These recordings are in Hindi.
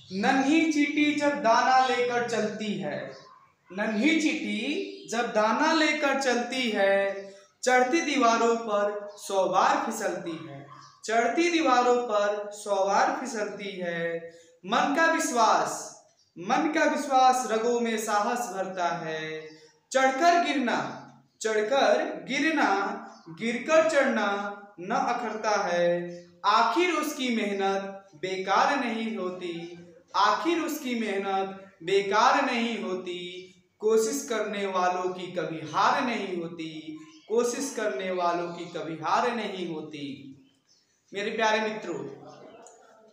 नन्ही चींटी जब दाना लेकर चलती है, नन्ही चींटी जब दाना लेकर चलती है, चढ़ती दीवारों पर 100 बार फिसलती है, चढ़ती दीवारों पर 100 बार फिसलती है। मन का विश्वास रगों में साहस भरता है। चढ़कर गिरना, गिरकर चढ़ना न अखरता है। आखिर उसकी मेहनत बेकार नहीं होती, आखिर उसकी मेहनत बेकार नहीं होती। कोशिश करने वालों की कभी हार नहीं होती, कोशिश करने वालों की कभी हार नहीं होती। मेरे प्यारे मित्रों,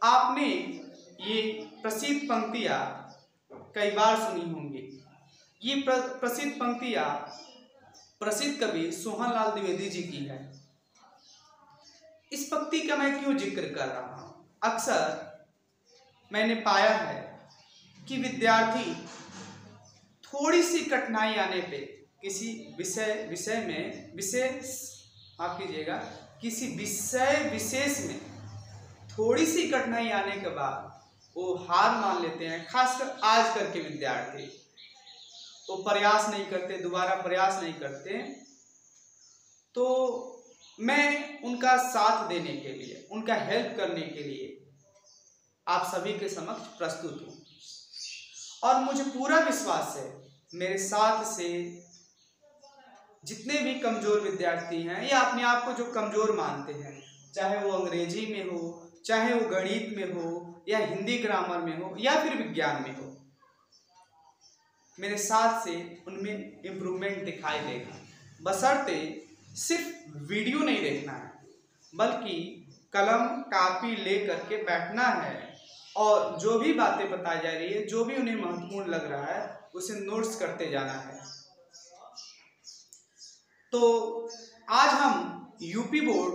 आपने ये प्रसिद्ध पंक्तियां कई बार सुनी होंगी। ये प्रसिद्ध पंक्तियां प्रसिद्ध कवि सोहनलाल द्विवेदी जी की है। इस पंक्ति का मैं क्यों जिक्र कर रहा हूं? अक्सर मैंने पाया है कि विद्यार्थी थोड़ी सी कठिनाई आने पे किसी किसी विषय विशेष में थोड़ी सी कठिनाई आने के बाद वो हार मान लेते हैं। खासकर आजकल के विद्यार्थी वो प्रयास नहीं करते, दोबारा प्रयास नहीं करते। तो मैं उनका साथ देने के लिए, उनका हेल्प करने के लिए आप सभी के समक्ष प्रस्तुत हूँ। और मुझे पूरा विश्वास है मेरे साथ से जितने भी कमजोर विद्यार्थी हैं या अपने आप को जो कमजोर मानते हैं, चाहे वो अंग्रेजी में हो, चाहे वो गणित में हो, या हिंदी ग्रामर में हो, या फिर विज्ञान में हो, मेरे साथ से उनमें इम्प्रूवमेंट दिखाई देगा। बशर्ते सिर्फ वीडियो नहीं देखना है, बल्कि कलम कापी ले करके बैठना है और जो भी बातें बताई जा रही है, जो भी उन्हें महत्वपूर्ण लग रहा है, उसे नोट्स करते जाना है। तो आज हम यूपी बोर्ड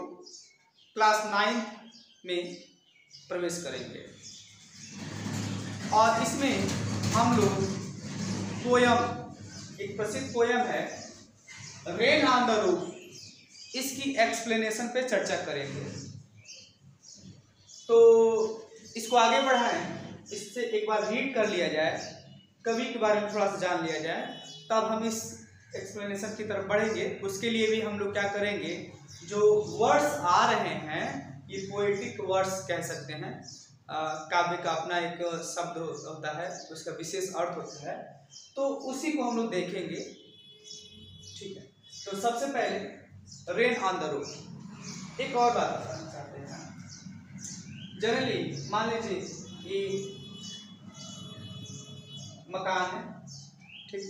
क्लास 9 में प्रवेश करेंगे और इसमें हम लोग पोयम, एक प्रसिद्ध पोयम है रेन ऑन द रूफ, इसकी एक्सप्लेनेशन पे चर्चा करेंगे। तो इसको आगे बढ़ाएं, इससे एक बार रीड कर लिया जाए, कवि के बारे में थोड़ा सा जान लिया जाए, तब हम इस एक्सप्लेनेशन की तरफ बढ़ेंगे। उसके लिए भी हम लोग क्या करेंगे, जो वर्ड्स आ रहे हैं, ये पोएटिक वर्ड्स कह सकते हैं। काव्य का अपना एक शब्द होता है, उसका विशेष अर्थ होता है, तो उसी को हम लोग देखेंगे। ठीक है, तो सबसे पहले रेन ऑन द रूफ। एक और बात बताना चाहते हैं। जनरली मान लीजिए ये मकान है, ठीक,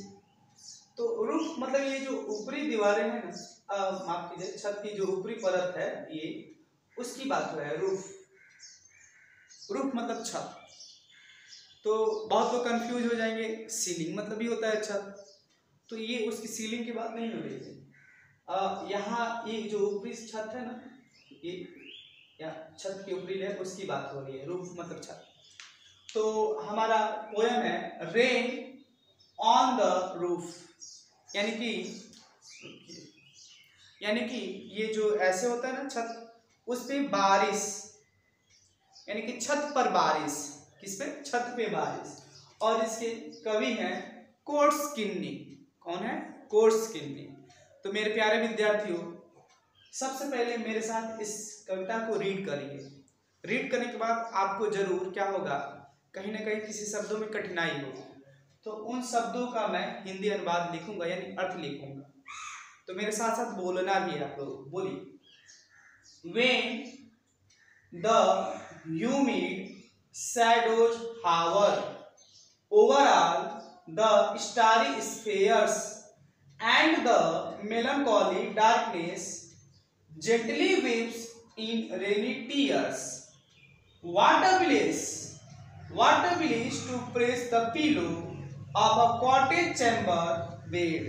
तो रूफ मतलब ये जो ऊपरी दीवारें हैं ना, माफ कीजिए, छत की जो ऊपरी परत है, ये उसकी बात हो है रूफ। रूफ मतलब छत। तो बहुत लोग कंफ्यूज हो जाएंगे, सीलिंग मतलब भी होता है छत, तो ये उसकी सीलिंग की बात नहीं हो रही है। यहाँ ये जो ऊपरी छत है ना, ये या छत की ऊपरी लेयर, उसकी बात हो रही है। रूफ मतलब छत। तो हमारा पोयम है रेन ऑन द रूफ, यानी कि ये जो ऐसे होता है ना छत, उस पे बारिश, यानी कि छत पर बारिश। किस पे? छत पे बारिश। और इसके कवि हैं कोर्टस्किनी। कौन है? कोर्टस्किनी। तो मेरे प्यारे विद्यार्थियों, सबसे पहले मेरे साथ इस कविता को रीड करिए। रीड करने के बाद आपको जरूर क्या होगा, कहीं ना कहीं किसी शब्दों में कठिनाई होगी, तो उन शब्दों का मैं हिंदी अनुवाद लिखूंगा, यानी अर्थ लिखूंगा। तो मेरे साथ साथ बोलना भी है, आप लोग बोलिए। When the humid shadows hover over all the starry spheres, and the melancholy darkness gently weeps in rainy tears, what a bliss to press the pillow of a cottage chamber bed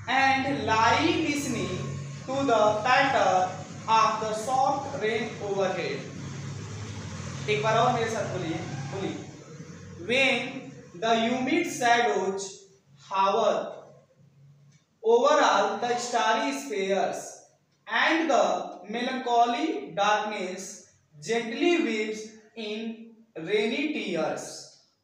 and lie listening to the patter of the soft rain overhead. एक बार और मेरे साथ बोलिए। When the humid shadows hover over all the starry spheres, and the melancholy darkness gently weeps in rainy tears.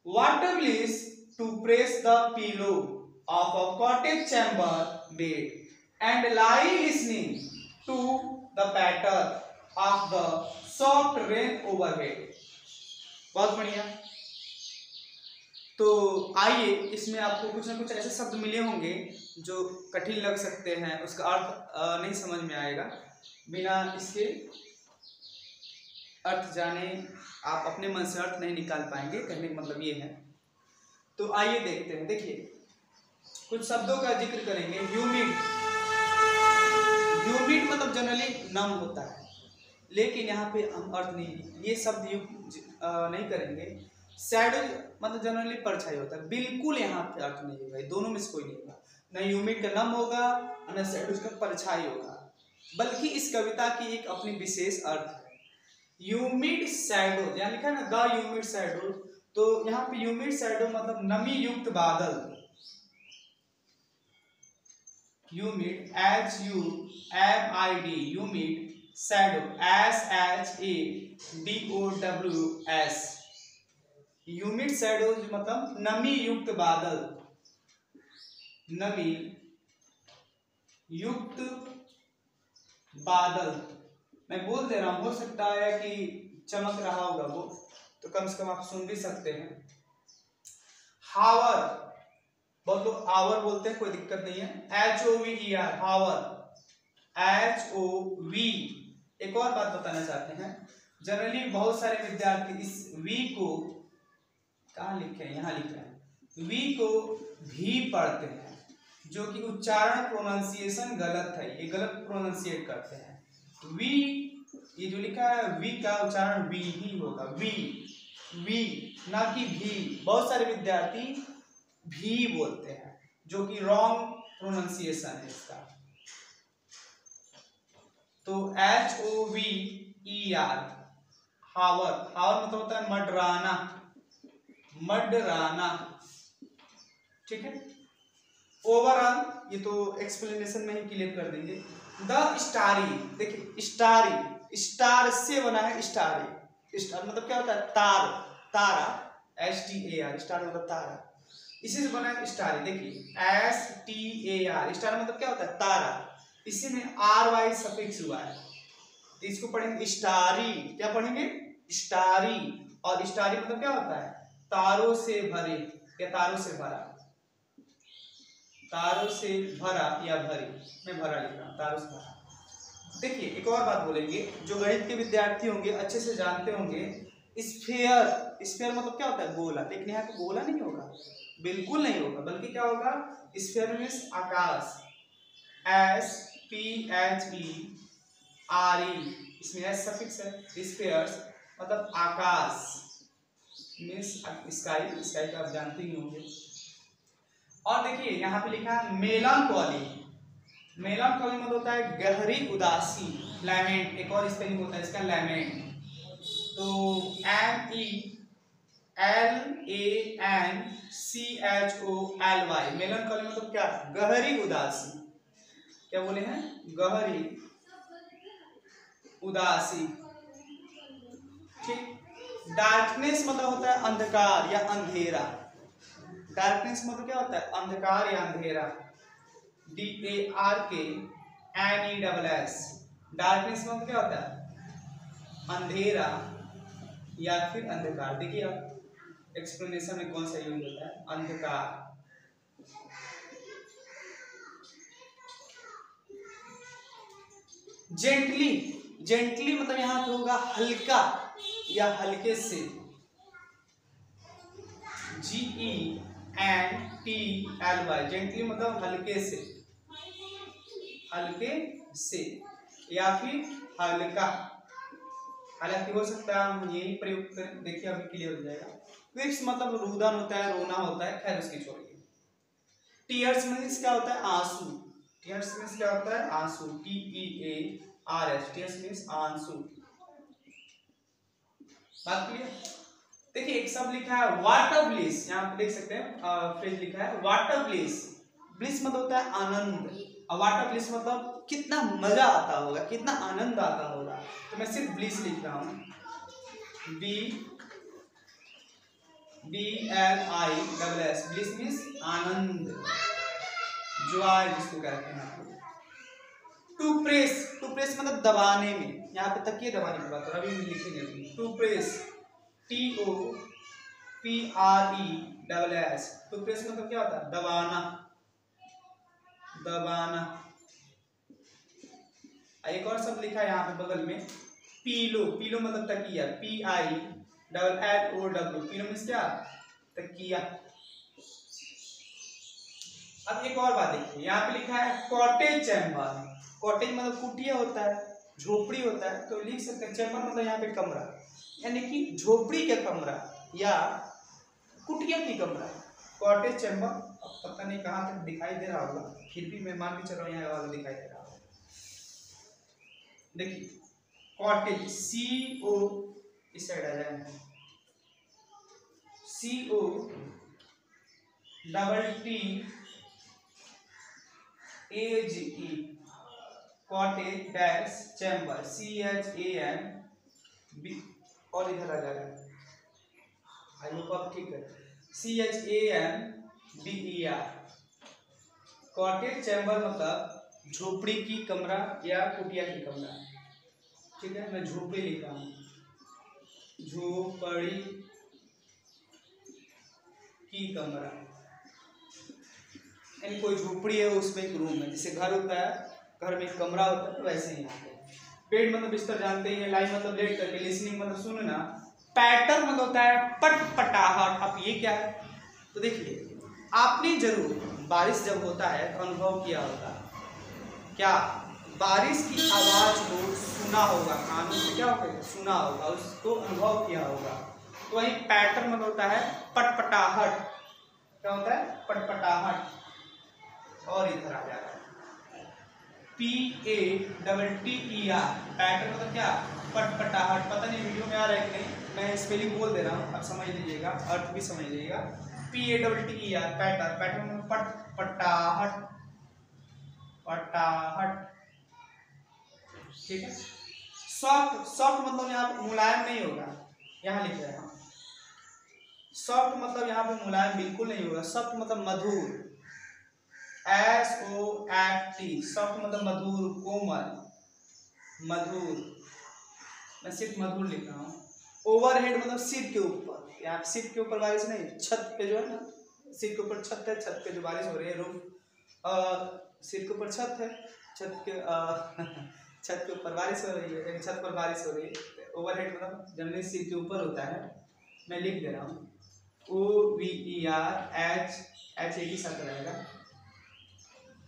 What a bliss to press the pillow of a cottage chamber bed and lie listening to the patter of the soft rain overhead. बहुत बढ़िया। तो आइए, इसमें आपको कुछ ना कुछ ऐसे शब्द मिले होंगे जो कठिन लग सकते हैं, उसका अर्थ नहीं समझ में आएगा। बिना इसके अर्थ जाने आप अपने मन से अर्थ नहीं निकाल पाएंगे, कहने का मतलब ये है। तो आइए देखते हैं। देखिए, कुछ शब्दों का जिक्र करेंगे। ह्यूमिड, ह्यूमिड मतलब जनरली नम होता है, लेकिन यहाँ पे हम अर्थ नहीं, ये शब्द नहीं करेंगे। शैडो मतलब जनरली परछाई होता है, बिल्कुल यहाँ पे अर्थ नहीं होगा, दोनों में से कोई नहीं होगा। न ह्यूमिड का नम होगा, न शैडो का परछाई होगा, बल्कि इस कविता की एक अपनी विशेष अर्थ है। ह्यूमिड शैडो, यहाँ लिखा है ना द ह्यूमिड शैडो, तो यहाँ पे ह्यूमिड शैडो मतलब नमी युक्त बादल। Humid HUMID, humid shadow SHADOWS, humid shadow मतलब नमी युक्त बादल, नमी युक्त बादल। मैं बोल दे रहा हूं, हो सकता है कि चमक रहा होगा वो, तो कम से कम आप सुन भी सकते हैं। हावर, बहुत लोग आवर बोलते हैं, कोई दिक्कत नहीं है। HOVER, हावर, HOV। एक और बात बताना चाहते हैं, जनरली बहुत सारे विद्यार्थी इस वी को कहाँ लिखे हैं, यहाँ लिखा है, वी को भी पढ़ते हैं, जो कि उच्चारण प्रोनाउंसिएशन गलत है, ये गलत प्रोनाउंसिएट करते हैं। वी, ये जो लिखा है वी का उच्चारण वी ही होगा, वी, वी ना कि भी। बहुत सारे विद्यार्थी भी बोलते हैं, जो कि रॉन्ग प्रोनाउंसिएशन है इसका। तो HOVER, हावर, हावर मतलब होता है मडराना, मडराना, ठीक है। ओवरऑल ये तो एक्सप्लेनेशन में ही क्लियर कर देंगे। द स्टारी, देखिए स्टारी, स्टार से बना है स्टारी, स्टार मतलब क्या होता है, तार, तारा, STAR, स्टार मतलब तारा, इसी से बना है स्टारी। देखिए STAR, स्टार मतलब क्या होता है, तारा, इसी में RY सफिक्स हुआ है, तो इसको पढ़ेंगे स्टारी। क्या पढ़ेंगे, स्टारी। और स्टारी मतलब क्या होता है, तारों से भरे या तारों से भरा, तारों से भरा या भरी, मैं भरा लिख रहा हूं, तारों से भरा। देखिए एक और बात बोलेंगे, जो गणित के विद्यार्थी होंगे अच्छे से जानते होंगे, स्फीयर, स्फीयर मतलब क्या होता है, गोला, लेकिन यहाँ पे गोला नहीं होगा, बिल्कुल नहीं होगा, बल्कि क्या होगा, स्फीयर मींस आकाश, SPHERE, इसमें एस सफिक्स है। स्फीयर्स मतलब आकाश, मींस स्काई, स्काई का आप जानते ही होंगे। और देखिए यहाँ पे लिखा है मेलानकॉली, मेलानकॉली मतलब होता है गहरी उदासी, लैमेंट, एक और स्पेलिंग होता है इसका लैमेंट। तो MELANCHOLY, मेलानकॉली मतलब क्या, गहरी उदासी। क्या बोले हैं, गहरी उदासी, ठीक। डार्कनेस मतलब होता है अंधकार या अंधेरा, डार्कनेस मतलब क्या होता है, अंधकार या अंधेरा, DARKNESS, डार्कनेस मतलब क्या होता है, अंधेरा या फिर अंधकार। देखिए आप एक्सप्लेनेशन में कौन सा यूज होता है, अंधकार। जेंटली, जेंटली मतलब यहाँ पे होगा हल्का या हल्के से, GENTLY, जेंटली मतलब हल्के से, हल्के से या फिर हल्का, हालांकि हो सकता है हम यही प्रयोग करें, देखिए अभी क्लियर हो जाएगा। क्विप्स मतलब रुदन होता है, रोना होता है, खैर उसकी छोड़िए। टीयर्स मींस क्या होता है, आंसू, टीयर्स मींस क्या होता है, आंसू, TEARS, टीयर्स मींस आंसू। बात क्लियर। देखिए एक शब्द लिखा है वाटर ब्लिस, यहाँ पे देख सकते हैं फ्रेज लिखा है वाटर ब्लिस, ब्लिस मतलब होता है आनंद, और वाटर ब्लिस मतलब कितना मजा आता होगा, कितना आनंद आता होगा, तो मैं सिर्फ ब्लिस लिख रहा हूँ, BLISS, ब्लिस मीन्स आनंद, जॉय जिसको कहते हैं आप लोग। टू प्रेस, टू प्रेस मतलब दबाने में, यहाँ पे तकिए दबाने की बात हो, अभी लिखेंगे। To press, TOPRESS, to press मतलब क्या होता है? दबाना, दबाना। एक और शब्द लिखा है यहाँ पे बगल में, पीलो, पीलो मतलब तकिया, PILLOW, पीलो मीन्स क्या? तकिया। अब एक और बात देखिए, यहाँ पे लिखा है कॉटेज चैम्बर। कॉटेज मतलब कुटिया होता है, झोपड़ी होता है, तो लिख सकते हैं चैम्बर मतलब यहाँ पे कमरा, यानी कि झोपड़ी का कमरा या कुटिया की कमरा, कॉटेज चैम्बर। अब पता नहीं कहाँ तक दिखाई दे रहा होगा, फिर भी मैं मान के चल रहा हूँ यहाँ वाला दिखाई दे रहा होगा। देखिए कॉटेज, CO इस साइड आ जाए, COTTAGE, cottage dash chamber, CHAMB, और इधर आ जाएगा, आई होप आप ठीक है, CHAMBER, कॉटेज चैम्बर मतलब झोपड़ी की कमरा या कुटिया की कमरा। ठीक है, मैं झोपड़ी लिख रहा हूँ, झोपड़ी की कमरा, यानी कोई झोपड़ी है उसमें एक रूम है, जैसे घर होता है, घर में एक कमरा होता है, वैसे ही यहाँ पे। बेड मतलब बिस्तर जानते ही हैं, लाई मतलब लेट करके, लिसनिंग मतलब सुनना, पैटर्न मतलब होता है पटपटाहट। अब ये क्या है? तो देखिए आपने जरूर बारिश जब होता है तो अनुभव किया होगा, क्या बारिश की आवाज को सुना होगा, कानों से क्या होगा? सुना होगा, उसको अनुभव किया होगा। तो वही पैटर्न मतलब होता है पटपटाहट। क्या होता है? पटपटाहट। और इधर आ जाएगा PATTER, पैटर्न मतलब क्या? पटपटाहट। पता नहीं वीडियो में आ रहा है कि नहीं, मैं स्पेलिंग बोल दे रहा हूँ, अब समझ लीजिएगा, अर्थ भी समझ लीजिएगा। PATTER, पैटर्न, पैटर्न मतलब पटपटाहट, पटाहट। ठीक है। सॉफ्ट, सॉफ्ट मतलब यहाँ पे मुलायम नहीं होगा, यहाँ लिख रहे हैं हम। सॉफ्ट मतलब यहाँ पे मुलायम बिल्कुल नहीं होगा, सॉफ्ट मतलब मधुर, SOFT, सॉफ्ट मतलब मधुर, कोमल, मधुर। मैं सिर्फ मधुर लिख रहा हूँ। ओवरहेड मतलब सिर के ऊपर, यहाँ सिर के ऊपर बारिश नहीं, छत पे जो है ना, सिर के ऊपर छत है, छत पे जो बारिश हो रही है, रूफ, सिर के ऊपर छत है, छत के छत के ऊपर बारिश हो रही है, छत पर बारिश हो रही है। ओवरहेड मतलब जनरली सिर के ऊपर होता है। मैं लिख दे रहा हूँ OVERHEAD साथ रहेगा,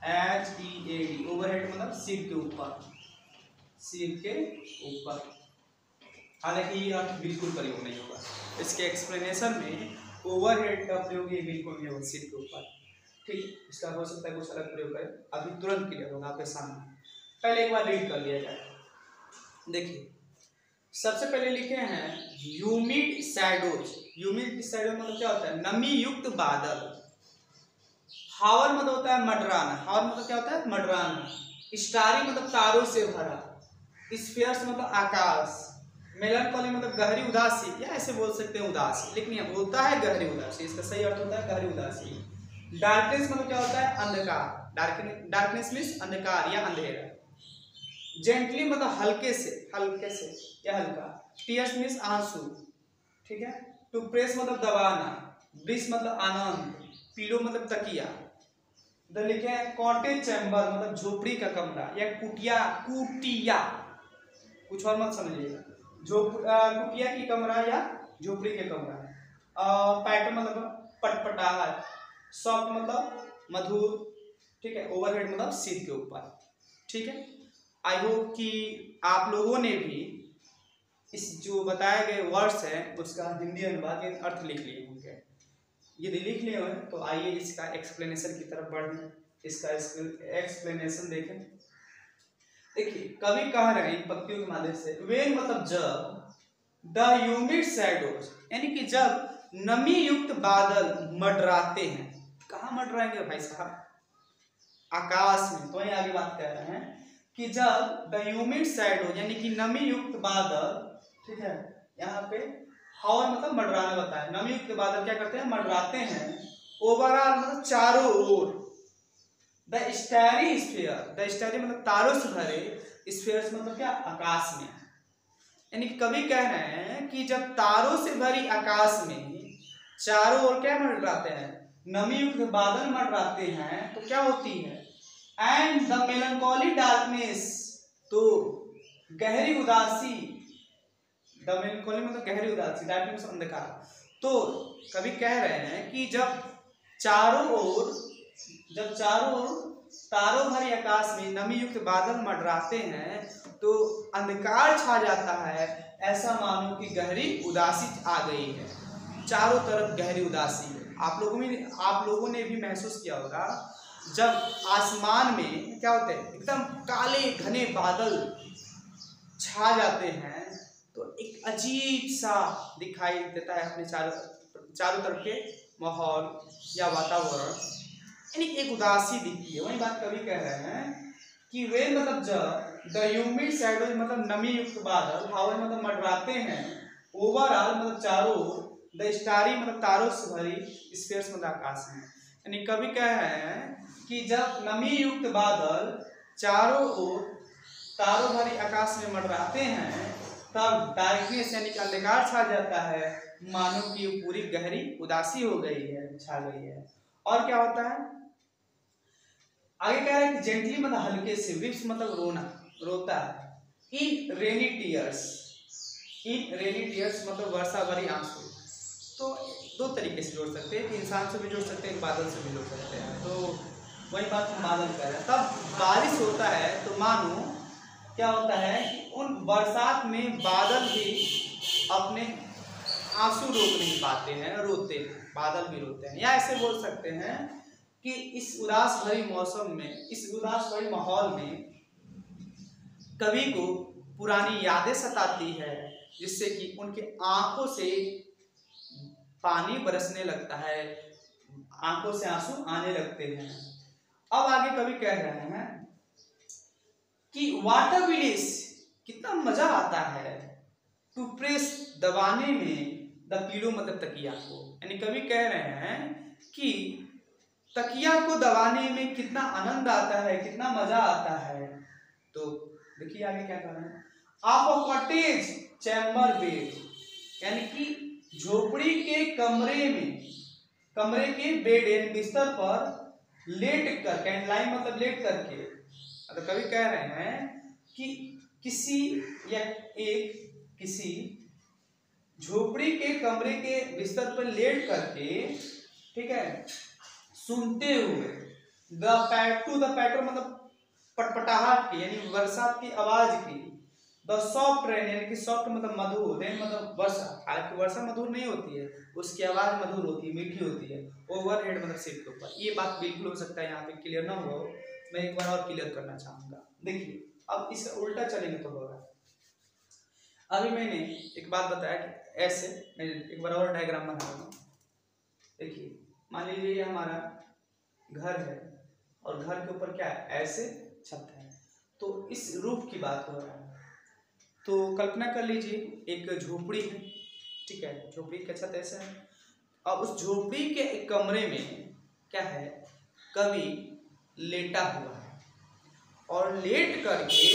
HEAD, ओवरहेड मतलब सिर के ऊपर, सिर के ऊपर। हालांकि ये अर्थ बिल्कुल प्रयोग नहीं होगा, इसके एक्सप्लेनेशन में ओवरहेड का प्रयोग ये बिल्कुल नहीं होगा, सिर के ऊपर। ठीक, इसका हो सकता है कुछ अलग प्रयोग करें, अभी तुरंत क्लियर होगा आपके सामने। पहले एक बार रीड कर लिया जाए। देखिए सबसे पहले लिखे हैं ह्यूमिड शैडोज। ह्यूमिड शैडो मतलब क्या होता है? नमी युक्त बादल। हावर मतलब होता है मडराना, हावर मतलब क्या होता है? मडराना। स्टारी मतलब तारों से भरा। स्फीयर्स मतलब आकाश। मेलनकॉली मतलब गहरी उदासी, या ऐसे बोल सकते हैं उदासी, लेकिन यह होता है गहरी उदासी, इसका सही अर्थ होता है गहरी उदासी। डार्कनेस मतलब क्या होता है? अंधकार। डार्कनेस मीन्स अंधकार या अंधेरा। जेंटली मतलब हल्के से, हल्के से या हल्का। टीयर्स मीन्स आंसू। ठीक है। टू प्रेस मतलब दबाना। ब्लिस मतलब आनंद। पीलो मतलब तकिया। इधर लिखे हैं कॉटेज चैम्बर मतलब झोपड़ी का कमरा या कुटिया, कुटिया, कुछ और मत समझिएगा, कुटिया की कमरा या झोपड़ी के कमरा। पैटर्न मतलब पटपटाहट। सॉफ्ट मतलब मधुर। ठीक है। ओवरहेड मतलब सिर के ऊपर। ठीक है। आई होप कि आप लोगों ने भी इस जो बताए गए वर्ड्स हैं उसका हिंदी अनुवाद या अर्थ लिख लिए होंगे। यदि लिख लिए हैं तो आइए इसका एक्सप्लेनेशन की तरफ बढ़ें, इसका एक्सप्लेनेशन देखें। देखिए कवि कह रहे हैं इन पंक्तियों के माध्यम से, वेन मतलब जब, द ह्यूमिड शैडोज यानी कि जब नमी युक्त बादल मंडराते हैं। कहाँ मंडराएंगे भाई साहब? आकाश में। तो आगे बात कर रहे हैं कि जब द ह्यूमिड शैडोज यानी कि नमी युक्त बादल, ठीक है, यहाँ पे हावर मतलब मंडराना बताया, नमी युक्त बादल क्या करते हैं, मंडराते हैं। ओवरऑल मतलब चारों ओर। The starry sphere, the starry मतलब तारों से भरे, स्फीयर्स मतलब क्या, आकाश में। यानी कवि कह रहे हैं कि जब तारों से भरी आकाश में चारों ओर क्या मंडराते हैं, नमी युक्त बादल मंडराते हैं, तो क्या होती है, एंड द मेलंकोली डार्कनेस, तो गहरी उदासी, द मेलंकोली मतलब गहरी उदासी, डार्कनेस अंधकार। तो कवि कह रहे हैं कि जब चारों ओर तारों भरी आकाश में नमी युक्त बादल मंडराते हैं तो अंधकार छा जाता है, ऐसा मानो कि गहरी उदासी आ गई है, चारों तरफ गहरी उदासी है। आप लोगों ने भी महसूस किया होगा जब आसमान में क्या होते हैं, एकदम काले घने बादल छा जाते हैं तो एक अजीब सा दिखाई देता है अपने चारों तरफ के माहौल या वातावरण, यानी एक उदासी दिखती है। वही बात कवि कह रहे हैं कि वे मतलब जब द ह्यूमिड शैडोज मतलब नमी युक्त बादल, हावर मतलब मंडराते हैं, ओवरऑल मतलब चारों ओर, द स्टारी मतलब तारों से भरी, स्फीयर्स मतलब आकाश में। यानी कवि कह रहे हैं कि जब नमी युक्त बादल चारों ओर तारों भरी आकाश में मंडराते हैं तब डार्कनेस यानी कि अंधकार छा जाता है, मानो कि पूरी गहरी उदासी हो गई है, छा गई है। और क्या होता है आगे, क्या है कि जेंटली मतलब हल्के से, विप्स मतलब रोना, रोता है। इन रेनी टीयर्स मतलब वर्षा भरी आंसू। तो दो तरीके से जोड़ सकते हैं, इंसान से भी जोड़ सकते हैं, बादल से भी जोड़ सकते हैं। तो वही बात हम बादल कह रहे हैं। तब बारिश होता है तो मानो क्या होता है कि उन बरसात में बादल भी अपने आंसू रोक नहीं पाते हैं, रोते हैं, बादल भी रोते हैं। या ऐसे बोल सकते हैं कि इस उदास भरी मौसम में, इस उदास भरी माहौल में कवि को पुरानी यादें सताती है, जिससे कि उनके आंखों से पानी बरसने लगता है, आंखों से आंसू आने लगते हैं। अब आगे कवि कह रहे हैं कि वाटर विलिस, कितना मजा आता है टू प्रेस, दबाने में, द पिलो मतलब तकिया को। यानी कवि कह रहे हैं कि तकिया को दबाने में कितना आनंद आता है, कितना मजा आता है। तो देखिए आगे क्या कर रहे हैं, आप कॉटेज चैम्बर बेड, यानी कि झोपड़ी के कमरे के बेड यानी बिस्तर पर लेट कर, कैंडलाइन मतलब लेट करके, तो कवि कह रहे हैं कि किसी झोपड़ी के कमरे के बिस्तर पर लेट करके, ठीक है, सुनते हुए द पैटर मतलब पटपटाहट की, यानी बरसात की आवाज की, द सॉफ्ट रेन यानी कि सॉफ्ट मतलब मधुर, रेन मतलब वर्षा, हालांकि वर्षा मधुर नहीं होती है, उसकी आवाज मधुर होती है, मीठी होती है, ओवरहेड मतलब सिर के ऊपर। ये बात बिल्कुल हो सकता है यहाँ पे क्लियर ना हो, मैं एक बार और क्लियर करना चाहूंगा। देखिए अब इसका उल्टा चलेंगे तो होगा। अभी मैंने एक बात बताया कि ऐसे, मैं एक बार और डायग्राम बना रहा हूँ। देखिए मान लीजिए ये हमारा घर है और घर के ऊपर क्या है, ऐसे छत है, तो इस रूफ की बात हो रहा है। तो कल्पना कर लीजिए एक झोपड़ी है, ठीक है, झोपड़ी का छत ऐसा है। अब उस झोपड़ी के एक कमरे में क्या है, कवि लेटा हुआ है और लेट करके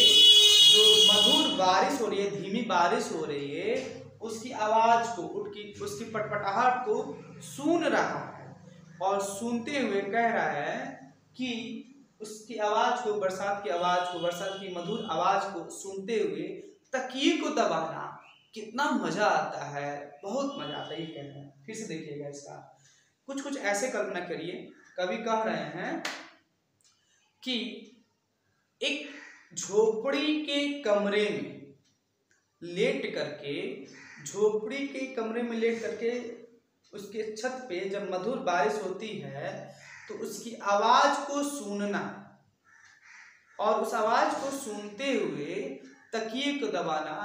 जो मधुर बारिश हो रही है, धीमी बारिश हो रही है, उसकी आवाज को, उसकी पटपटाहट को सुन रहा है और सुनते हुए कह रहा है कि उसकी आवाज को, बरसात की आवाज को, बरसात की मधुर आवाज को सुनते हुए तकिए को दबाना कितना मजा आता है, बहुत मजा आता है, ये कह रहे हैं। फिर से देखिएगा इसका कुछ ऐसे कल्पना करिए, कवि कह रहे हैं कि एक झोपड़ी के कमरे में लेट करके उसके छत पे जब मधुर बारिश होती है तो उसकी आवाज को सुनना और उस आवाज को सुनते हुए तकिए को दबाना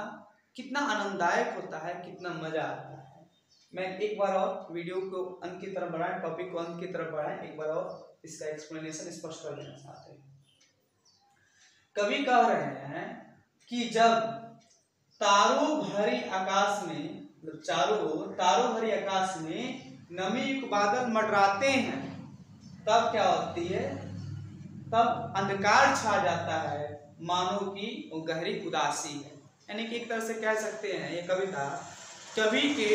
कितना आनंददायक होता है, कितना मजा आता है। मैं एक बार और वीडियो को अंत की तरफ बढ़ाएं, टॉपिक को अंत की तरफ बढ़ाएं, एक बार और इसका एक्सप्लेनेशन स्पष्ट कर देना चाहते हैं। कवि कह रहे हैं कि जब तारों भरी आकाश में मतलब चारों ओर तारों भरे आकाश में नमी युक्त बादल मंडराते हैं, तब क्या होती है, तब अंधकार छा जाता है, मानो कि वो गहरी उदासी है। यानी कि एक तरह से कह सकते हैं ये कविता कवि के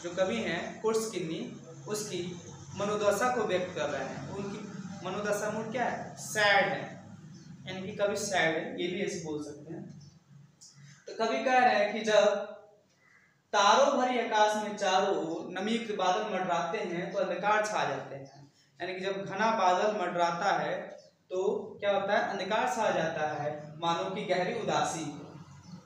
जो कवि हैं पुरुषकिन्नी उसकी मनोदशा को व्यक्त कर रहे हैं। उनकी मनोदशा मूड क्या है, सैड है, यानी कि कवि सैड है, ये भी ऐसे बोल सकते हैं। तो कवि कह रहे हैं कि जब तारों भरी आकाश में चारों ओर नमी युक्त बादल मंडराते हैं तो अंधकार छा जाते हैं। यानी कि जब घना बादल मंडराता है तो क्या होता है, अंधकार छा जाता है, मानो की गहरी उदासी।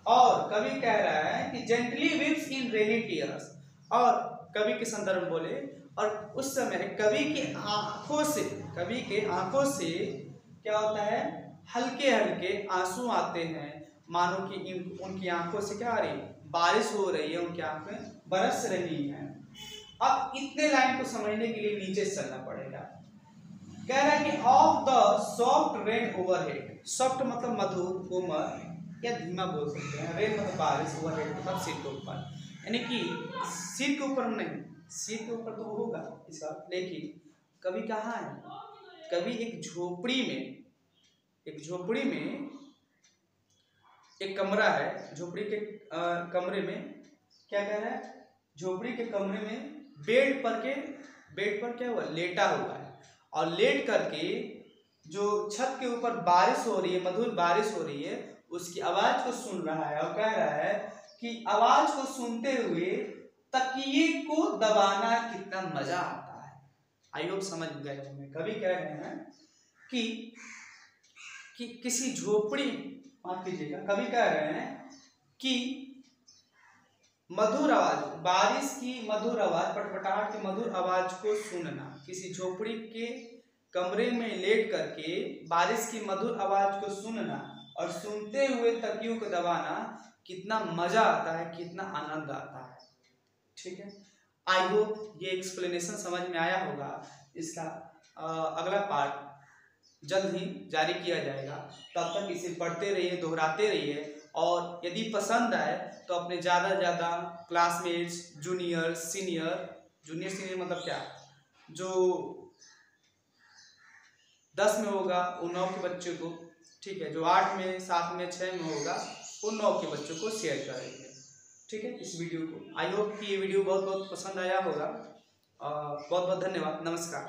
और कवि कह रहा है कि जेंटली वीप्स इन रेनी टीयर्स, और कवि के संदर्भ में बोले, और उस समय कवि के आंखों से क्या होता है, हल्के हल्के आंसू आते हैं, मानो कि उनकी आंखों से क्या आ रही, बारिश हो रही है, उनकी आंखें बरस रही हैं। अब इतने लाइन को समझने के लिए नीचे चलना पड़ेगा। कह रहा है कि of the soft rain overhead, soft मतलब मधुर, कोमल या धीमा बोल सकते हैं, रेन मतलब बारिश, ओवरहेड मतलब सिर के ऊपर, यानी कि सिर के ऊपर नहीं, सिर के ऊपर तो होगा इसका, लेकिन कवि कहाँ है, कवि एक झोपड़ी में एक कमरा है, झोपड़ी के कमरे में क्या कह रहा है, झोपड़ी के कमरे में बेड पर क्या हुआ, लेटा हुआ है, और लेट करके जो छत के ऊपर बारिश हो रही है, मधुर बारिश हो रही है, उसकी आवाज को सुन रहा है, और कह रहा है कि आवाज को सुनते हुए तकिए को दबाना कितना मजा आता है। आई होप समझ गए होंगे। कवि कह रहे हैं कि किसी झोपड़ी, माफ कीजिएगा, कवि कह रहे हैं कि मधुर आवाज, बारिश की मधुर आवाज, पटपटाहट की मधुर आवाज को सुनना, किसी झोपड़ी के कमरे में लेट करके बारिश की मधुर आवाज को सुनना और सुनते हुए तकियों को दबाना कितना मजा आता है, कितना आनंद आता है। ठीक है, आई होप ये एक्सप्लेनेशन समझ में आया होगा। इसका अगला पार्ट जल्द ही जारी किया जाएगा, तब तक इसे पढ़ते रहिए, दोहराते रहिए, और यदि पसंद आए तो अपने ज़्यादा से ज़्यादा क्लासमेट्स, जूनियर सीनियर मतलब क्या, जो 10 में होगा उन 9 के बच्चों को, ठीक है, जो 8 में, 7 में, 6 में होगा उन 9 के बच्चों को शेयर करेंगे। ठीक है, इस वीडियो को आई होप कि ये वीडियो बहुत बहुत पसंद आया होगा। बहुत बहुत धन्यवाद, नमस्कार।